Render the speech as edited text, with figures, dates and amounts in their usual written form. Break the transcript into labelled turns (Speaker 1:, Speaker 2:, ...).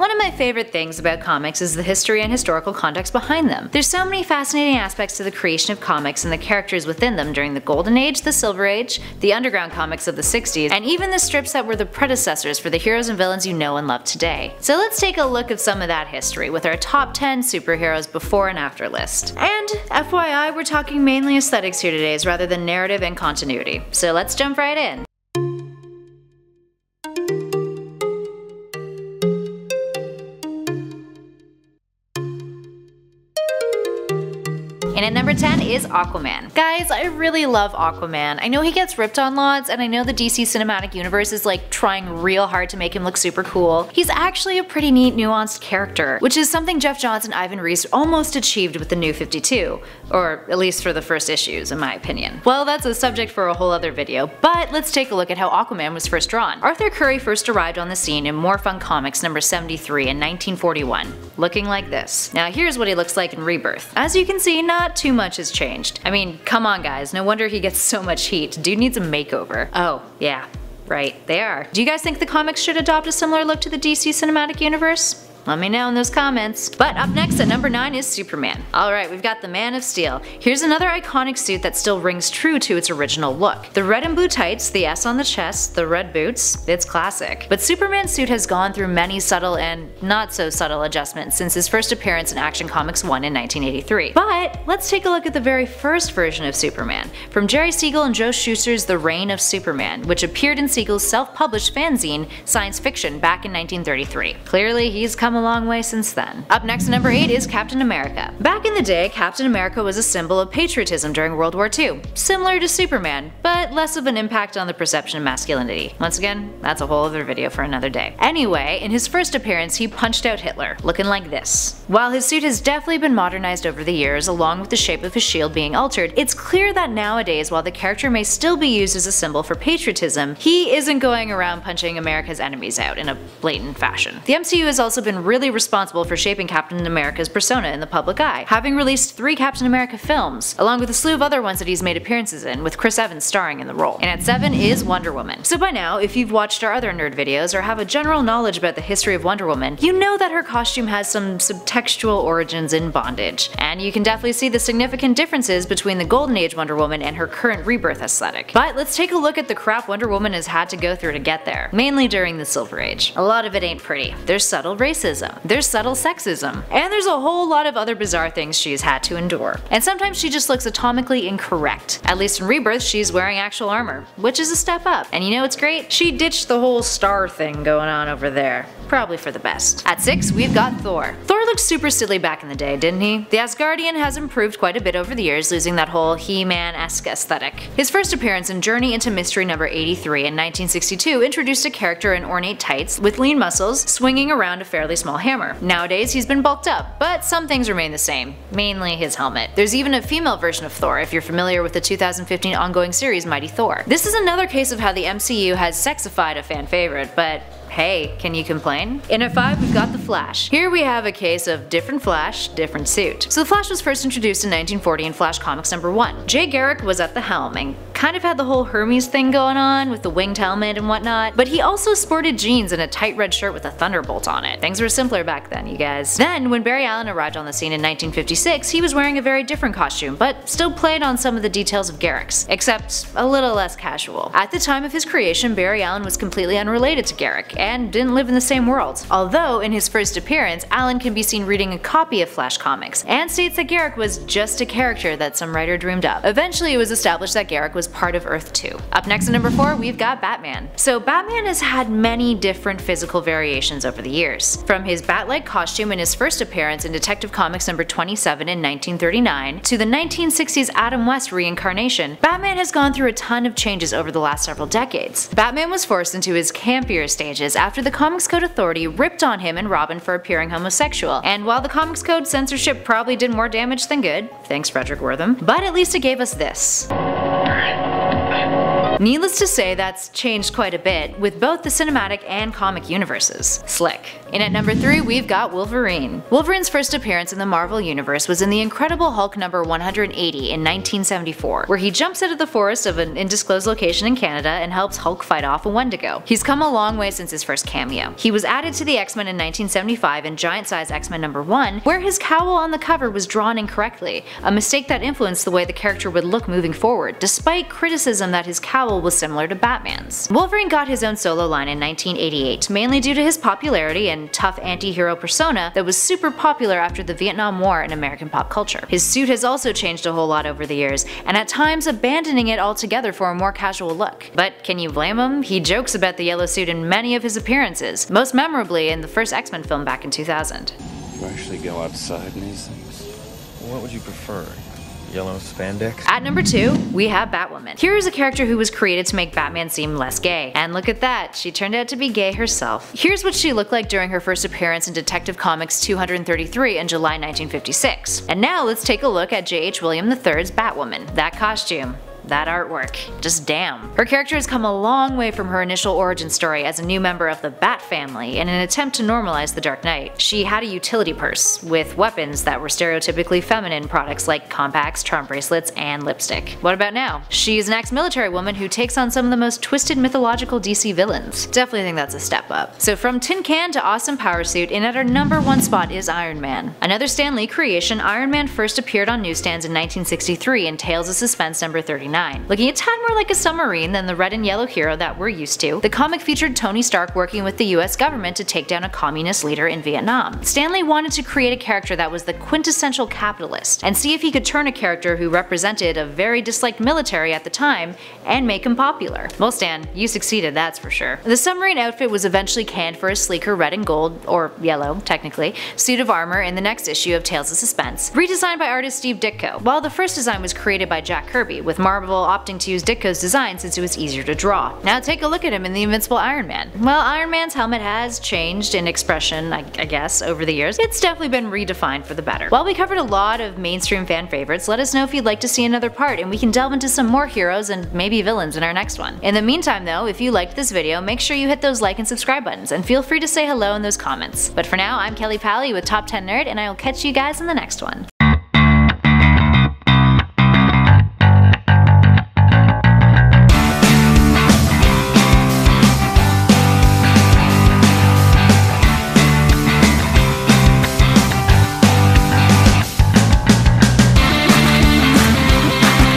Speaker 1: One of my favorite things about comics is the history and historical context behind them. There's so many fascinating aspects to the creation of comics and the characters within them during the Golden Age, the Silver Age, the underground comics of the 60s, and even the strips that were the predecessors for the heroes and villains you know and love today. So let's take a look at some of that history with our top 10 superheroes before and after list. And FYI, we're talking mainly aesthetics here today rather than narrative and continuity. So let's jump right in. And at number 10 is Aquaman. Guys, I really love Aquaman. I know he gets ripped on lots, and I know the DC Cinematic Universe is like trying real hard to make him look super cool. He's actually a pretty neat, nuanced character, which is something Jeff Johns and Ivan Reis almost achieved with the New 52, or at least for the first issues, in my opinion. Well, that's a subject for a whole other video, but let's take a look at how Aquaman was first drawn. Arthur Curry first arrived on the scene in More Fun Comics number 73 in 1941, looking like this. Now here's what he looks like in Rebirth. As you can see, not too much has changed. I mean, come on guys, no wonder he gets so much heat. Dude needs a makeover. Oh, yeah, right, they are. Do you guys think the comics should adopt a similar look to the DC Cinematic Universe? Let me know in those comments. But up next at number 9 is Superman. Alright, we've got the Man of Steel. Here's another iconic suit that still rings true to its original look. The red and blue tights, the S on the chest, the red boots, it's classic. But Superman's suit has gone through many subtle and not so subtle adjustments since his first appearance in Action Comics 1 in 1983. But let's take a look at the very first version of Superman, from Jerry Siegel and Joe Shuster's The Reign of Superman, which appeared in Siegel's self-published fanzine Science Fiction back in 1933. Clearly, he's come a long way since then. Up next at number 8 is Captain America. Back in the day, Captain America was a symbol of patriotism during World War II, similar to Superman, but less of an impact on the perception of masculinity. Once again, that's a whole other video for another day. Anyway, in his first appearance, he punched out Hitler, looking like this. While his suit has definitely been modernized over the years, along with the shape of his shield being altered, it's clear that nowadays, while the character may still be used as a symbol for patriotism, he isn't going around punching America's enemies out in a blatant fashion. The MCU has also been really responsible for shaping Captain America's persona in the public eye, having released 3 Captain America films, along with a slew of other ones that he's made appearances in, with Chris Evans starring in the role. And at 7 is Wonder Woman. So by now, if you've watched our other nerd videos or have a general knowledge about the history of Wonder Woman, you know that her costume has some subtextual origins in bondage. And you can definitely see the significant differences between the Golden Age Wonder Woman and her current Rebirth aesthetic. But let's take a look at the crap Wonder Woman has had to go through to get there, mainly during the Silver Age. A lot of it ain't pretty. There's subtle racism, there's subtle sexism, and there's a whole lot of other bizarre things she's had to endure. And sometimes she just looks atomically incorrect. At least in Rebirth, she's wearing actual armor, which is a step up. And you know what's great? She ditched the whole star thing going on over there. Probably for the best. At 6, we've got Thor. Thor looked super silly back in the day, didn't he? The Asgardian has improved quite a bit over the years, losing that whole He-Man-esque aesthetic. His first appearance in Journey into Mystery number 83 in 1962 introduced a character in ornate tights with lean muscles swinging around a fairly small hammer. Nowadays, he's been bulked up, but some things remain the same, mainly his helmet. There's even a female version of Thor if you're familiar with the 2015 ongoing series Mighty Thor. This is another case of how the MCU has sexified a fan favorite, but hey, can you complain? And at 5, we've got the Flash. Here we have a case of different Flash, different suit. So the Flash was first introduced in 1940 in Flash Comics number 1. Jay Garrick was at the helm and kind of had the whole Hermes thing going on with the winged helmet and whatnot, but he also sported jeans and a tight red shirt with a thunderbolt on it. Things were simpler back then, you guys. Then, when Barry Allen arrived on the scene in 1956, he was wearing a very different costume, but still played on some of the details of Garrick's, except a little less casual. At the time of his creation, Barry Allen was completely unrelated to Garrick, and didn't live in the same world. Although, in his first appearance, Allen can be seen reading a copy of Flash Comics, and states that Garrick was just a character that some writer dreamed up. Eventually, it was established that Garrick was part of Earth 2. Up next at number 4, we've got Batman. So Batman has had many different physical variations over the years. From his bat-like costume in his first appearance in Detective Comics number 27 in 1939, to the 1960s Adam West reincarnation, Batman has gone through a ton of changes over the last several decades. Batman was forced into his campier stages after the Comics Code Authority ripped on him and Robin for appearing homosexual, and while the Comics Code censorship probably did more damage than good, thanks Frederick Wortham, but at least it gave us this. Needless to say, that's changed quite a bit, with both the cinematic and comic universes. Slick. And at number 3, we've got Wolverine. Wolverine's first appearance in the Marvel Universe was in the Incredible Hulk number 180 in 1974, where he jumps out of the forest of an undisclosed location in Canada and helps Hulk fight off a Wendigo. He's come a long way since his first cameo. He was added to the X-Men in 1975 in Giant Size X-Men number 1, where his cowl on the cover was drawn incorrectly, a mistake that influenced the way the character would look moving forward, despite criticism that his cowl was similar to Batman's. Wolverine got his own solo line in 1988, mainly due to his popularity and tough anti-hero persona that was super popular after the Vietnam War in American pop culture. His suit has also changed a whole lot over the years, and at times abandoning it altogether for a more casual look. But can you blame him? He jokes about the yellow suit in many of his appearances, most memorably in the first X-Men film back in 2000.
Speaker 2: You actually go outside in these things? What would you prefer? Yellow spandex?
Speaker 1: At number 2, we have Batwoman. Here is a character who was created to make Batman seem less gay. And look at that, she turned out to be gay herself. Here's what she looked like during her first appearance in Detective Comics 233 in July 1956. And now let's take a look at J.H. William III's Batwoman. That costume. That artwork. Just damn. Her character has come a long way from her initial origin story as a new member of the Bat family in an attempt to normalize the Dark Knight. She had a utility purse, with weapons that were stereotypically feminine products like compacts, charm bracelets, and lipstick. What about now? She is an ex-military woman who takes on some of the most twisted mythological DC villains. Definitely think that's a step up. So from tin can to awesome power suit, and at our number 1 spot is Iron Man. Another Stan Lee creation, Iron Man first appeared on newsstands in 1963 in Tales of Suspense number 39. Looking a tad more like a submarine than the red and yellow hero that we're used to, the comic featured Tony Stark working with the US government to take down a communist leader in Vietnam. Stan Lee wanted to create a character that was the quintessential capitalist, and see if he could turn a character who represented a very disliked military at the time and make him popular. Well, Stan, you succeeded, that's for sure. The submarine outfit was eventually canned for a sleeker red and gold, or yellow technically, suit of armor in the next issue of Tales of Suspense, redesigned by artist Steve Ditko, while the first design was created by Jack Kirby, with Marvel opting to use Ditko's design since it was easier to draw. Now take a look at him in the Invincible Iron Man. Well, Iron Man's helmet has changed in expression, I guess, over the years. It's definitely been redefined for the better. While we covered a lot of mainstream fan favorites, let us know if you'd like to see another part, and we can delve into some more heroes and maybe villains in our next one. In the meantime though, if you liked this video, make sure you hit those like and subscribe buttons, and feel free to say hello in those comments. But for now, I'm Kelly Pally with Top 10 Nerd, and I will catch you guys in the next one.